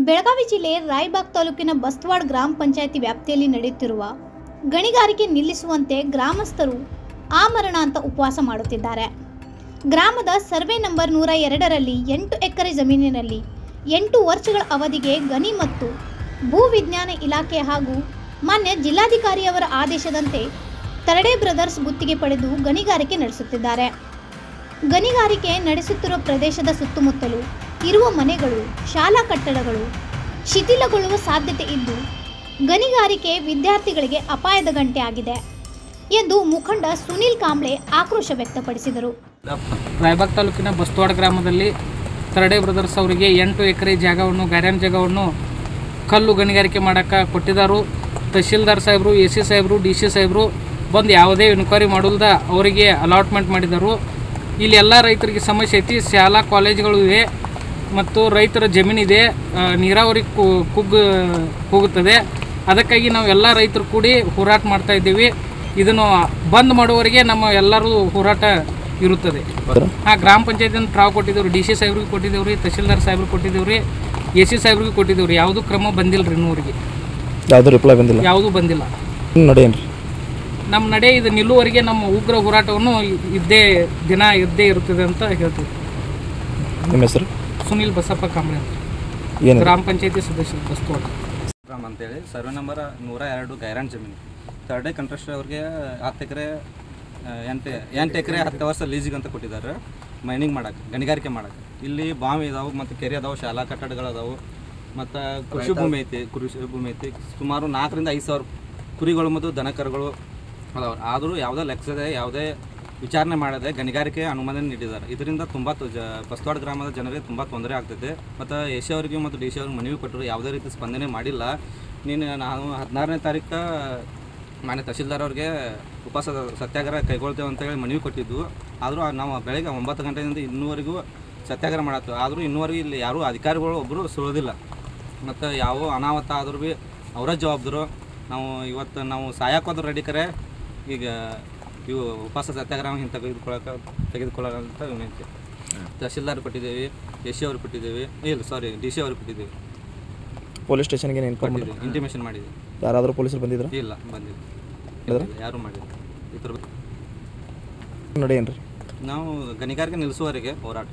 ಬೆಳಗಾವಿ ಜಿಲ್ಲೆ ರಾಯಬಾಗ್ ತಾಲೂಕಿನ ಬಸ್ತವಾಡ ಗ್ರಾಮ ಪಂಚಾಯಿತಿ ವ್ಯಾಪ್ತಿಯಲ್ಲಿ ನಡೆಯುತ್ತಿರುವ ಗಣಿಗಾರಿಕೆ ನಿಲ್ಲಿಸುವಂತೆ ಗ್ರಾಮಸ್ಥರು ಆಮರಣ ಅಂತ ಉಪವಾಸ ಮಾಡುತ್ತಿದ್ದಾರೆ. ಗ್ರಾಮದ ಸರ್ವೆ ನಂಬರ್ 102ರಲ್ಲಿ 8 ಎಕರೆ ಜಮೀನಿನಲ್ಲಿ 8 ವರ್ಷಗಳ ಅವಧಿಗೆ ಗಣಿ ಮತ್ತು ಭೂ ವಿಜ್ಞಾನ ಇಲಾಖೆ ಹಾಗೂ ಮಾನ್ಯ ಜಿಲ್ಲಾಧಿಕಾರಿಯವರ ಆದೇಶದಂತೆ ತರಡೆ ಬ್ರದರ್ಸ್ ಗುತ್ತಿಗೆ ಪಡೆದು ಗಣಿಗಾರಿಕೆ ನಡೆಸುತ್ತಿದ್ದಾರೆ. ಗಣಿಗಾರಿಕೆ ನಡೆಸುತ್ತಿರುವ ಪ್ರದೇಶದ ಸುತ್ತಮುತ್ತಲೂ ಇರುವ ಮನೆಗಳು, ಶಾಲಾ ಕಟ್ಟಡಗಳು ಶಿಥಿಲಗೊಳ್ಳುವ ಸಾಧ್ಯತೆ ಇದ್ದು ಗಣಿಗಾರಿಕೆ ವಿದ್ಯಾರ್ಥಿಗಳಿಗೆ ಅಪಾಯದ ಗಂಟೆ ಆಗಿದೆ ಎಂದು ಮುಖಂಡ ಸುನೀಲ್ ಕಾಂಬ್ಳೆ ಆಕ್ರೋಶ ವ್ಯಕ್ತಪಡಿಸಿದರು. ರಾಯಬಾಗ್ ತಾಲೂಕಿನ ಬಸ್ತವಾಡ ಗ್ರಾಮದಲ್ಲಿ ತರಡೆ ಬ್ರದರ್ಸ್ ಅವರಿಗೆ 8 ಎಕರೆ ಜಾಗವನ್ನು ಗಾರ್ಯಾನ್ ಜಾಗವನ್ನು ಕಲ್ಲು ಗಣಿಗಾರಿಕೆ ಮಾಡೋಕ್ಕೆ ಕೊಟ್ಟಿದ್ದಾರೆ. ತಹಶೀಲ್ದಾರ್ ಸಾಹೇಬರು, AC ಸಾಹೇಬರು, DC ಸಾಹೇಬರು ಬಂದು ಯಾವುದೇ ಎನ್ಕ್ವೈರಿ ಮಾಡೋಲ್ದ ಅವರಿಗೆ ಅಲಾಟ್ಮೆಂಟ್ ಮಾಡಿದರು. ಇಲ್ಲಿ ಎಲ್ಲ ರೈತರಿಗೆ ಸಮಸ್ಯೆ ಐತಿ. ಶಾಲಾ ಕಾಲೇಜುಗಳು ಇವೆ ಮತ್ತು ರೈತರ ಜಮೀನಿದೆ, ನೀರಾವರಿ ಹೋಗುತ್ತದೆ. ಅದಕ್ಕಾಗಿ ನಾವು ಎಲ್ಲ ರೈತರು ಕೂಡಿ ಹೋರಾಟ ಮಾಡ್ತಾ ಇದ್ದೀವಿ. ಇದನ್ನು ಬಂದ್ ಮಾಡುವವರೆಗೆ ನಮ್ಮ ಎಲ್ಲರೂ ಹೋರಾಟ ಇರುತ್ತದೆ. ಗ್ರಾಮ ಪಂಚಾಯತಿಯಿಂದ ಟ್ರಾವ್ ಕೊಟ್ಟಿದ್ದೇವೆ, DC ಸಾಹೇಬ್ರಿಗೆ ಕೊಟ್ಟಿದ್ದೇವೆ ರೀ, ತಹಶೀಲ್ದಾರ್ ಸಾಹೇಬ್ರಿಗೆ ಕೊಟ್ಟಿದ್ದೇವೆ ರೀ, AC ಸಾಹೇಬ್ರಿಗೆ ಕೊಟ್ಟಿದ್ದೇವೆ ರೀ. ಯಾವುದೂ ಕ್ರಮ ಬಂದಿಲ್ಲ ರೀ. ಇನ್ನೂವರೆಗೆ ಯಾವುದೂ ರಿಪ್ಲೈ ಬಂದಿಲ್ಲ, ಯಾವುದೂ ಬಂದಿಲ್ಲ. ನಡೆಯೇನ್ರಿ ನಮ್ಮ ನಡೆ ಇದು ನಿಲ್ಲುವವರೆಗೆ ನಮ್ಮ ಉಗ್ರ ಹೋರಾಟವನ್ನು ಇದ್ದೇ ಇರುತ್ತದೆ ಅಂತ ಹೇಳ್ತೀವಿ. ನಿಮ್ಮ ಹೆಸರು? ಸುನೀಲ್ ಬಸಪ್ಪ ಕಾಂಬ್ಳೆ ಅಂತ, ಗ್ರಾಮ ಪಂಚಾಯತಿ ಸದಸ್ಯರು ಬಸ್ತವಾಡ ಗ್ರಾಮ ಅಂತೇಳಿ. ಸರ್ವೆ ನಂಬರ್ 102 ಗೈರಾನ್ ಜಮೀನು. ತರ್ಡೆ ಕಂಟ್ರಸ್ಟ್ ಅವ್ರಿಗೆ 10 ಎಕರೆ 8 ಎಕರೆ 10 ವರ್ಷ ಲೀಸಿಗೆ ಅಂತ ಕೊಟ್ಟಿದ್ದಾರೆ ಮೈನಿಂಗ್ ಮಾಡೋಕ್ಕೆ, ಗಣಿಗಾರಿಕೆ ಮಾಡೋಕ್ಕೆ. ಇಲ್ಲಿ ಬಾವಿ ಇದಾವೆ ಮತ್ತು ಕೆರೆ ಅದಾವೆ, ಶಾಲಾ ಕಟ್ಟಡಗಳದಾವೆ ಮತ್ತು ಕೃಷಿ ಭೂಮಿ ಐತಿ. ಸುಮಾರು 4 ರಿಂದ 5 ಸಾವಿರ ಕುರಿಗಳು ಮತ್ತು ದನಕರುಗಳು ಅದಾವೆ. ಆದರೂ ಯಾವುದೇ ಲೆಕ್ಕದೆ ಯಾವುದೇ ವಿಚಾರಣೆ ಮಾಡದೆ ಗಣಿಗಾರಿಕೆ ಅನುಮೋದನೆ ನೀಡಿದ್ದಾರೆ. ಇದರಿಂದ ತುಂಬ ಬಸ್ತವಾಡ ಗ್ರಾಮದ ಜನರಿಗೆ ತುಂಬ ತೊಂದರೆ ಆಗ್ತೈತೆ. ಮತ್ತು AC ಅವರಿಗೆ ಮತ್ತು DC ಅವ್ರಿಗೆ ಮನವಿ ಕೊಟ್ಟರು, ಯಾವುದೇ ರೀತಿ ಸ್ಪಂದನೆ ಮಾಡಿಲ್ಲ. ನಾವು 16ನೇ ತಾರೀಕು ಮಾನ್ಯ ತಹಶೀಲ್ದಾರ್ ಅವ್ರಿಗೆ ಉಪವಾಸ ಸತ್ಯಾಗ್ರಹ ಕೈಗೊಳ್ತೇವೆ ಅಂತೇಳಿ ಮನವಿ ಕೊಟ್ಟಿದ್ದು. ಆದರೂ ನಾವು ಬೆಳಗ್ಗೆ 9 ಗಂಟೆಯಿಂದ ಇನ್ನೂವರೆಗೂ ಸತ್ಯಾಗ್ರಹ ಮಾಡತ್ತು. ಆದರೂ ಇನ್ನೂವರೆಗೂ ಇಲ್ಲಿ ಯಾರೂ ಅಧಿಕಾರಿಗಳು ಒಬ್ಬರು ಸುಳೋದಿಲ್ಲ. ಮತ್ತು ಯಾವ ಅನಾಹುತ ಆದರೂ ಭೀ ಅವರ ಜವಾಬ್ದಾರು. ನಾವು ಇವತ್ತು ನಾವು ಸಾಯಕೋದ್ರೆ ರೆಡಿ ಕರೆ ಈಗ ಇವು ಉಪವಾಸ ಸತ್ಯಾಗ್ರಹ ಹಿಂಗೆ ತೆಗೆದುಕೊಳ್ಳೋಂಥ ವಿನಂತಿ. ತಹಶೀಲ್ದಾರ್ ಕೊಟ್ಟಿದ್ದೇವೆ, AC ಅವ್ರಿಗೆ ಕೊಟ್ಟಿದ್ದೇವೆ, DC ಅವ್ರಿಗೆ ಕೊಟ್ಟಿದ್ದೇವೆ. ಪೊಲೀಸ್ ಸ್ಟೇಷನ್ಗೆ ಇಂಟಿಮೇಷನ್ ಮಾಡಿದ್ದೀವಿ. ಯಾರಾದರೂ ಪೊಲೀಸರು ಬಂದಿದ್ರು? ಇಲ್ಲ, ಬಂದಿಲ್ಲ, ಯಾರೂ ಮಾಡಿಲ್ಲ. ಇದ್ರ ನಡೆಯೇನ್ರಿ ನಾವು ಗಣಿಗಾರಿಕೆ ನಿಲ್ಲಿಸುವವರೆಗೆ ಹೋರಾಟ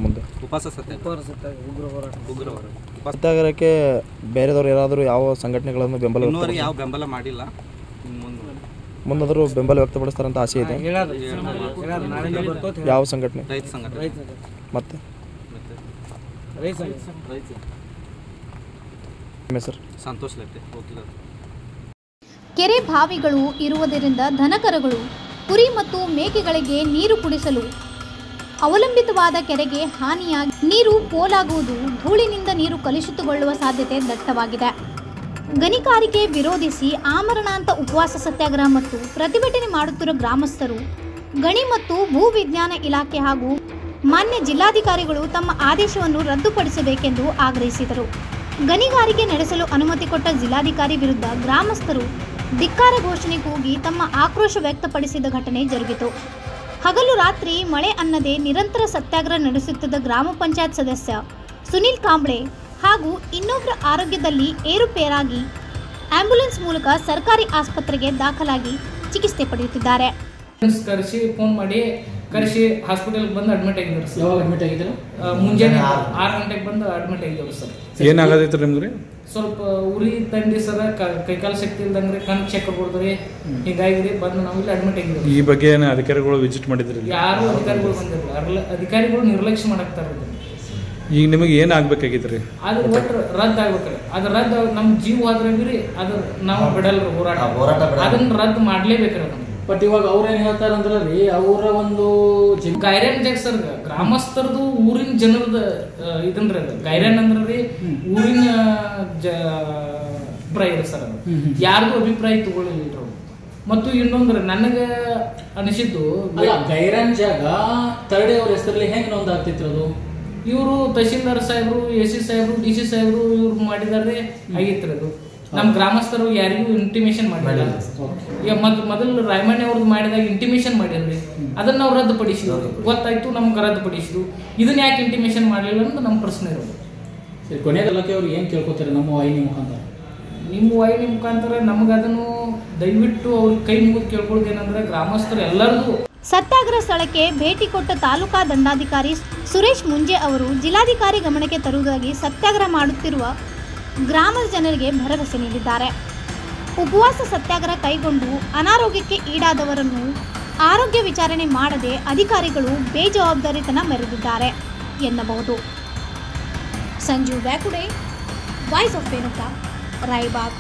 ಮುಂದೆ ಉಪವಾಸ ಉಗ್ರ ಹೋರಾಟ. ಸತ್ಯಾಗ್ರಹಕ್ಕೆ ಬೇರೆದವ್ರು ಯಾರಾದರೂ ಯಾವ ಸಂಘಟನೆಗಳನ್ನು ಬೆಂಬಲ ಇನ್ನೂವರೆಗೆ ಯಾವ ಬೆಂಬಲ ಮಾಡಿಲ್ಲ. ಮುಂದಾದರೂ ಬೆಂಬಲ ವ್ಯಕ್ತಪಡಿಸ್ತಾರಂತ ಆಸೆ ಇದೆ. ಯಾವ ಸಂಘಟನೆ? ರೈತ ಸಂಘಟನೆ. ಮತ್ತೆ ಸರ್? ಸಂತೋಷ್ ಲೆಟ್ಟೆ, ವಕೀಲ. ಕೆರೆ ಬಾವಿಗಳು ಇರುವುದರಿಂದ ದನಕರುಗಳು, ಕುರಿ ಮತ್ತು ಮೇಕೆಗಳಿಗೆ ನೀರು ಕುಡಿಸಲು ಅವಲಂಬಿತವಾದ ಕೆರೆಗೆ ಹಾನಿಯಾಗಿ ನೀರು ಪೋಲಾಗುವುದು, ಧೂಳಿನಿಂದ ನೀರು ಕಲುಷಿತಗೊಳ್ಳುವ ಸಾಧ್ಯತೆ ದಟ್ಟವಾಗಿದೆ. ಗಣಿಗಾರಿಕೆ ವಿರೋಧಿಸಿ ಆಮರಣ ಅಂತ ಉಪವಾಸ ಸತ್ಯಾಗ್ರಹ ಮತ್ತು ಪ್ರತಿಭಟನೆ ಮಾಡುತ್ತಿರುವ ಗ್ರಾಮಸ್ಥರು ಗಣಿ ಮತ್ತು ಭೂ ವಿಜ್ಞಾನ ಇಲಾಖೆ ಹಾಗೂ ಮಾನ್ಯ ಜಿಲ್ಲಾಧಿಕಾರಿಗಳು ತಮ್ಮ ಆದೇಶವನ್ನು ರದ್ದುಪಡಿಸಬೇಕೆಂದು ಆಗ್ರಹಿಸಿದರು. ಗಣಿಗಾರಿಕೆ ನಡೆಸಲು ಅನುಮತಿ ಕೊಟ್ಟ ಜಿಲ್ಲಾಧಿಕಾರಿ ವಿರುದ್ಧ ಗ್ರಾಮಸ್ಥರು ಧಿಕ್ಕಾರ ಘೋಷಣೆ ಕೂಗಿ ತಮ್ಮ ಆಕ್ರೋಶ ವ್ಯಕ್ತಪಡಿಸಿದ ಘಟನೆ ಜರುಗಿತು. ಹಗಲು ರಾತ್ರಿ ಮಳೆ ಅನ್ನದೇ ನಿರಂತರ ಸತ್ಯಾಗ್ರಹ ನಡೆಸುತ್ತಿದ್ದ ಗ್ರಾಮ ಪಂಚಾಯತ್ ಸದಸ್ಯ ಸುನೀಲ್ ಕಾಂಬ್ಳೆ ಹಾಗೂ ಇನ್ನೊಬ್ಬರ ಆರೋಗ್ಯದಲ್ಲಿ ಏರುಪೇರಾಗಿ ಆಂಬ್ಯುಲೆನ್ಸ್ ಮೂಲಕ ಸರ್ಕಾರಿ ಆಸ್ಪತ್ರೆಗೆ ದಾಖಲಾಗಿ ಚಿಕಿತ್ಸೆ ಪಡೆಯುತ್ತಿದ್ದಾರೆ. ಕರೆಸಿ ಫೋನ್ ಮಾಡಿ ಕರೆಸಿ ಹಾಸ್ಪಿಟಲ್ಗೆ ಬಂದು ಅಡ್ಮಿಟ್ ಆಗಿದ್ದಾರೆ ಸರ್. ಯಾವಾಗ ಅಡ್ಮಿಟ್ ಆಗಿದ್ದಾರೆ? ಮುಂಜಾನೆ 6 ಗಂಟೆಗೆ ಬಂದು ಅಡ್ಮಿಟ್ ಆಗಿದ್ದಾರೆ ಸರ್. ಏನಾಗದೈತ್ರಿ ನಿಮ್ಗೆ? ಸ್ವಲ್ಪ ಉರಿ ತಂಡಿ ಸರ, ಕೈಕಾಲು ಶಕ್ತಿ ಇಲ್ದಂಗ್ರೆ, ಕಣ್ಣು ಚೆಕ್ ಕೊಡ್ತಾರೆ. ಹೀಗಾಗಿ ಬಂದು ನಾವು ಇಲ್ಲಿ ಅಡ್ಮಿಟ್ ಆಗಿದ್ದೀವಿ. ಈ ಬಗ್ಗೆ ಅಧಿಕಾರಿಗಳು ವಿಸಿಟ್ ಮಾಡಿದ್ರಿ? ಯಾರು ಅಧಿಕಾರಿಗಳು ಬಂದಿರಲಿಲ್ಲ. ಅಧಿಕಾರಿಗಳು ನಿರ್ಲಕ್ಷ್ಯ ಮಾಡಾಕ್ತಾರೆ. ಈಗ ನಿಮಗೆ ಏನು ಆಗ್ಬೇಕಾಗಿದ್ರಿ? ಅದು ಒಟ್ಟು ರದ್ದು ಆಗ್ಬೇಕ್ರಿ. ಅದು ರದ್ದು ನಮ್ಮ ಜೀವ ಆದ್ರೆ ಬಿರಿ ಅದು ನಾವು ಬಿಡಲ್ರಿ ಹೋರಾಟ. ಅದನ್ನ ರದ್ದು ಮಾಡ್ಲೇಬೇಕ್ರಿ ನಮ್ಗೆ. ಬಟ್ ಇವಾಗ ಅವ್ರೇನ್ ಹೇಳ್ತಾರಂದ್ರ ರೀ, ಅವರ ಒಂದು ಗೈರ್ಯಾನ್ ಜಾಗ ಸರ್, ಗ್ರಾಮಸ್ಥರದು ಊರಿನ ಜನರದ ಇದನ್ರಿ. ಅದು ಗೈರ್ಯಾನ್ ಅಂದ್ರ ರೀ ಊರಿನ ಅಭಿಪ್ರಾಯ ಇದೆ ಸರ್. ಅದು ಯಾರ್ದು ಅಭಿಪ್ರಾಯ ತಗೊಳ್ಳಿಲ್ರಿ. ಮತ್ತು ಇನ್ನೊಂದ್ರ ನನಗೆ ಅನಿಸಿದ್ದು, ಗೈರಾನ್ ಜಾಗ ತರಡೆ ಅವ್ರ ಹೆಸರಲ್ಲಿ ಹೆಂಗ್ ನೋಂದಾಗ್ತಿತ್ತು ಅದು? ಇವರು ತಹಶೀಲ್ದಾರ್ ಸಾಹೇಬ್ರು, AC ಸಾಹೇಬ್ರು, DC ಸಾಹೇಬ್ರು ಇವ್ರು ಮಾಡಿದಾರೆ ಆಗಿತ್ತು. ಅದು ನಮ್ಮ ಗ್ರಾಮಸ್ಥರು ಯಾರಿಗೂ ಇಂಟಿಮೇಷನ್ ಮಾಡಿಲ್ಲ. ಈಗ ಮೊದಲು ರಾಯಮಣ್ಣಿ ಅವ್ರದ್ದು ಮಾಡಿದಾಗ ಇಂಟಿಮೇಷನ್ ಮಾಡಿರ್ರಿ, ಅದನ್ನ ನಾವು ರದ್ದುಪಡಿಸಿದ್ರು. ಗೊತ್ತಾಯ್ತು, ನಮ್ಗೆ ರದ್ದುಪಡಿಸಿದ್ರು. ಇದನ್ನ ಯಾಕೆ ಇಂಟಿಮೇಷನ್ ಮಾಡಲಿಲ್ಲ ಅಂತ ನಮ್ಮ ಪ್ರಶ್ನೆ ಇರೋದು. ಸರಿ, ಕೊನೆಯದಲ್ಲಕ್ಕೆ ಅವ್ರು ಏನು ಕೇಳ್ಕೊತಾರೆ ನಮ್ಮ ವಾಹಿನಿ ಮುಖಾಂತರ? ನಿಮ್ಮ ವಾಹಿನಿ ಮುಖಾಂತರ ನಮ್ಗೆ ಅದನ್ನು ದಯವಿಟ್ಟು ಅವ್ರ ಕೈ ಮುಗಿದು ಕೇಳ್ಕೊಳ್ಳೋದೇನೆಂದರೆ ಗ್ರಾಮಸ್ಥರು ಎಲ್ಲರಿಗೂ ಸತ್ಯಾಗ್ರಹ ಸ್ಥಳಕ್ಕೆ ಭೇಟಿ ಕೊಟ್ಟ ತಾಲೂಕಾ ದಂಡಾಧಿಕಾರಿ ಸುರೇಶ್ ಮುಂಜೆ ಅವರು ಜಿಲ್ಲಾಧಿಕಾರಿ ಗಮನಕ್ಕೆ ತರುವುದಾಗಿ ಸತ್ಯಾಗ್ರಹ ಮಾಡುತ್ತಿರುವ ಗ್ರಾಮದ ಜನರಿಗೆ ಭರವಸೆ ನೀಡಿದ್ದಾರೆ. ಉಪವಾಸ ಸತ್ಯಾಗ್ರಹ ಕೈಗೊಂಡು ಅನಾರೋಗ್ಯಕ್ಕೆ ಈಡಾದವರನ್ನು ಆರೋಗ್ಯ ವಿಚಾರಣೆ ಮಾಡದೆ ಅಧಿಕಾರಿಗಳು ಬೇಜವಾಬ್ದಾರಿತನ ಮೆರೆದಿದ್ದಾರೆ ಎನ್ನಬಹುದು. Sanjeev Byakude, voice of Renuka, Raibag.